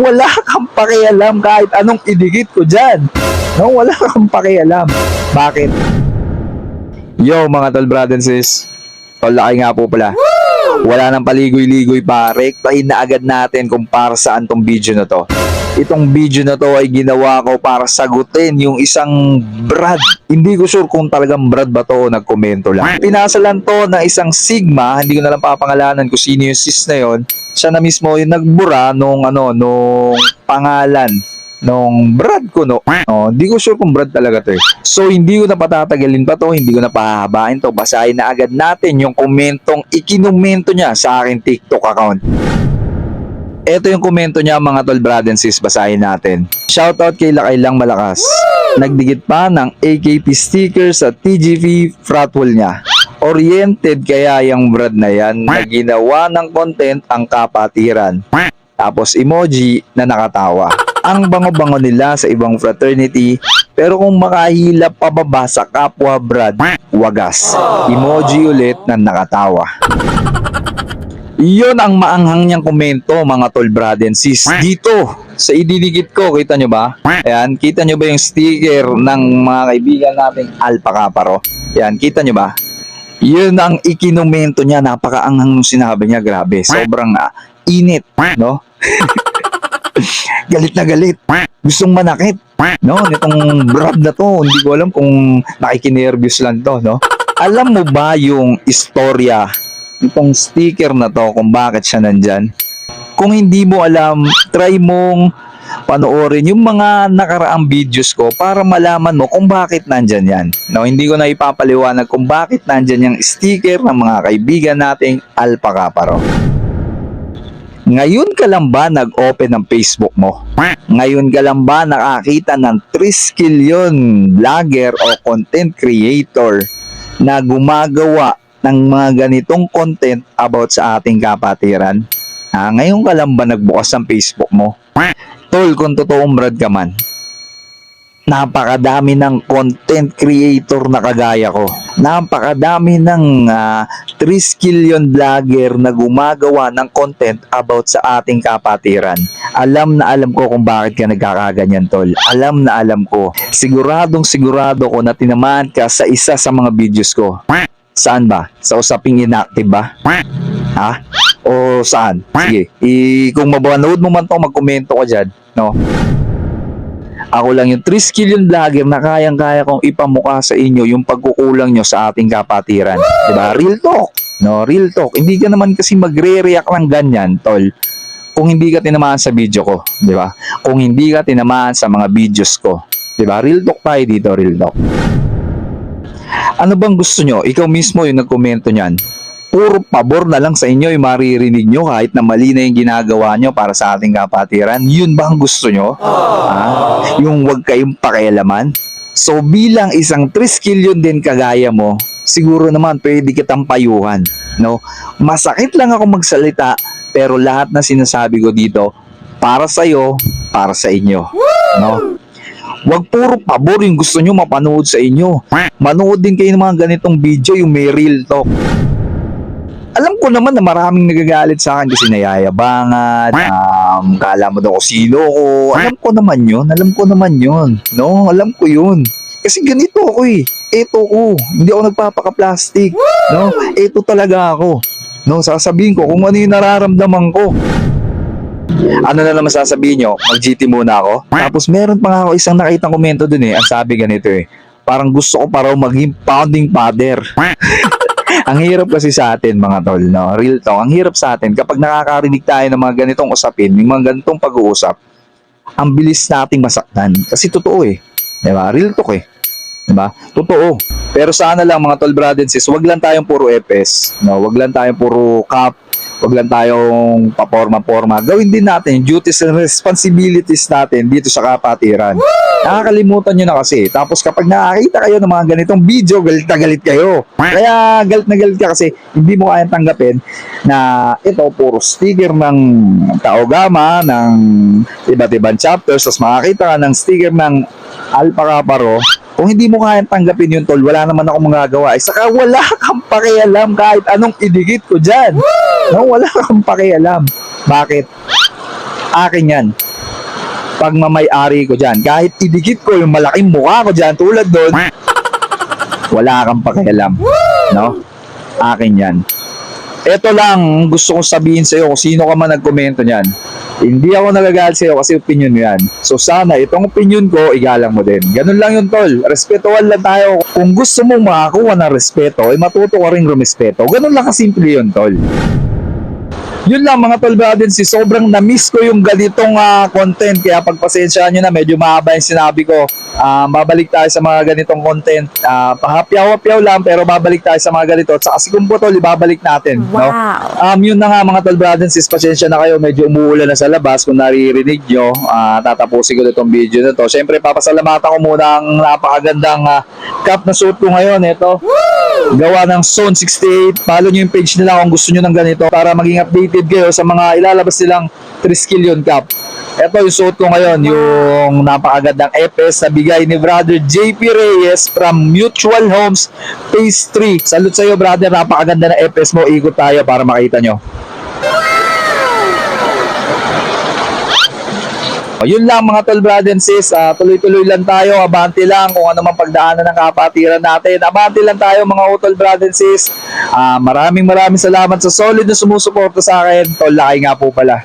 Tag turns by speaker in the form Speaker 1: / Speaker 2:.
Speaker 1: Wala kang pakialam kahit anong idikit ko dyan. No, wala kang pakialam. Bakit? Yo mga tol, brad and sis. Tol, laki nga po pala. Wala nang paligoy-ligoy pa. Rektahin na agad natin kung para saan tong video na to. Itong video na to ay ginawa ko para sagutin yung isang brad. Hindi ko sure kung talagang brad ba to o nagkomento lang. Pinasalan to ng isang Sigma, hindi ko na lang papangalanan kung sino yung sis na yon. Siya na mismo yung nagbura nung pangalan nung brad ko, no. Hindi ko sure kung brad talaga to eh. So hindi ko na patatagalin pa to, hindi ko na pahahabain to. Basahin na agad natin yung komentong ikinomento niya sa aking TikTok account. Ito yung komento niya mga tol, brad and sis, basahin natin. Shoutout kay Lakay Lang Malakas. Nagdikit pa ng AKP sticker sa TGV fratwall niya. Oriented kaya yung brad na yan na ginawa ng content ang kapatiran. Tapos emoji na nakatawa. Ang bango-bango nila sa ibang fraternity, pero kung makahilap pababa sa kapwa brad, wagas. Emoji ulit na nakatawa. Iyon ang maanghang niyang komento mga tol, brad and sis. Dito sa ididikit ko, kita nyo ba? Ayan, kita nyo ba yung sticker ng mga kaibigan nating Alpha Kaparo? Ayan, kita nyo ba? Yun ang ikinomento niya, napakaanghang nung sinabi niya, grabe. Sobrang init, no? Galit na galit. Gustong manakit, no? Nitong brad na to, hindi ko alam kung nakikinervyos lang to, no? Alam mo ba yung istorya itong sticker na to kung bakit siya nandyan? Kung hindi mo alam, try mong panoorin yung mga nakaraang videos ko para malaman mo kung bakit nandyan yan. No, hindi ko na ipapaliwanag kung bakit nandyan yung sticker ng mga kaibigan nating Alpha Kaparo. Ngayon ka lang ba nag-open ng Facebook mo? Ngayon ka lang ba nakakita ng 3 skillion vlogger o content creator na gumagawa ng mga ganitong content about sa ating kapatiran? Ngayon ka lang ba nagbukas ng Facebook mo? Tol, kung totoong brad ka man, napakadami ng content creator na kagaya ko. Napakadami ng 3 skillion vlogger na gumagawa ng content about sa ating kapatiran. Alam na alam ko kung bakit ka nagkakaganyan, tol. Alam na alam ko. Siguradong sigurado ko na tinamaan ka sa isa sa mga videos ko. Saan ba? Sa usaping inactive ba? Ha? O saan? Sige. Kung mabanood mo man to, magkomento ka dyan. No? Ako lang yung 3 skillion vlogger na kayang-kaya kong ipamukha sa inyo yung pagkukulang nyo sa ating kapatiran. Diba? Real talk. No, real talk. Hindi ka naman kasi magre-react ng ganyan, tol, kung hindi ka tinamaan sa video ko. Diba? Kung hindi ka tinamaan sa mga videos ko. Diba? Real talk tayo dito, real talk. Ano bang gusto nyo? Ikaw mismo yung nagkomento nyan. Puro pabor na lang sa inyo yung maririnig nyo kahit na mali na yung ginagawa nyo para sa ating kapatiran. Yun ba ang gusto nyo? Yung wag kayong pakialaman? So bilang isang 3 skillion din kagaya mo, siguro naman pwede kitang payuhan. No? Masakit lang ako magsalita, pero lahat na sinasabi ko dito, para sa'yo, para sa inyo. No? Wag puro pabor yung gusto nyo mapanood sa inyo. Manood din kayo ng mga ganitong video, yung may real talk. Alam ko naman na maraming nagagalit sa akin kasi nayayabangan, kala mo daw ko sino ko. Alam ko naman yun. No, alam ko yun. Kasi ganito ako eh. Eto ko. Hindi ako nagpapaka-plastic. No, eto talaga ako. No, sasabihin ko kung ano yung nararamdaman ko. Ano na naman sasabihin nyo? Mag-GT muna ako? Tapos meron pa nga ako isang nakitang komento dun eh. Ang sabi ganito eh. Parang gusto ko pa raw maging founding father. Ang hirap kasi sa atin mga tol, no? Real talk. Ang hirap sa atin kapag nakakarinig tayo ng mga ganitong usapin, yung mga ganitong pag-uusap, ang bilis nating masaktan. Kasi totoo eh. Diba? Real talk eh. Diba? Totoo. Pero sana lang mga tol, brad and sis, wag lang tayong puro FS. No? Wag lang tayong puro cap. Wag lang tayong paporma-porma. Gawin din natin yung duties and responsibilities natin dito sa kapatiran. Nakakalimutan nyo na kasi. Tapos kapag nakakita kayo ng mga ganitong video, galit na galit kayo. Kaya galit na galit ka kasi hindi mo kayang tanggapin na ito puro sticker ng Taogama, ng iba't ibang chapters, tapos makakita ka ng sticker ng Alpha Kaparo. Kung hindi mo kayang tanggapin yun, tol, wala naman ako magagawa. Saka wala kang pakialam kahit anong idikit ko dyan. No, wala kang pakialam. Bakit? Akin yan. pagmamay-ari ko dyan. Kahit idikit ko yung malaking mukha ko dyan tulad doon, wala kang pakialam. No? Akin yan. Ito lang gusto kong sabihin sa iyo kung sino ka man nagkomento niyan. Hindi ako nagagalit sa iyo kasi opinion mo yan. So sana itong opinion ko, igalang mo din. Ganun lang yun, tol. Respetuhan lang tayo. Kung gusto mong makakuha ng respeto, ay matuto ka rin rumespeto. Ganun lang kasimple yun, tol. Yun lang mga tol brothers, sobrang na-miss ko yung ganitong content, kaya pagpasensyaan nyo na, medyo mahaba yung sinabi ko. Babalik tayo sa mga ganitong content, pahapyaw-hapyaw lang pero babalik tayo sa mga ganito, at saka si Kumpo tol, ibabalik natin.
Speaker 2: Wow.
Speaker 1: No? Yun na nga mga tol brothers, pasensya na kayo, medyo umuulan na sa labas, kung naririnig nyo, tatapusin ko na itong video na to. Siyempre papasalamatan ko muna ang napakagandang cap na suot ko ngayon, ito. Gawa ng Zone 68. Follow nyo yung page nila kung gusto nyo ng ganito para maging updated kayo sa mga ilalabas nilang 3 skillion cap. Ito yung suot ko ngayon, yung napakagandang FS na bigay ni brother JP Reyes from Mutual Homes Phase 3. Salute sa iyo brother, napakaganda na FS mo. Ikot tayo para makita nyo. Yun lang mga tol brother and sis, tuloy-tuloy lang tayo, abante lang kung ano mang pagdaanan ng kapatiran natin. Abante lang tayo mga utol brother and sis. Maraming salamat sa solid na sumusuporta sa akin. Tol Lakay nga po pala.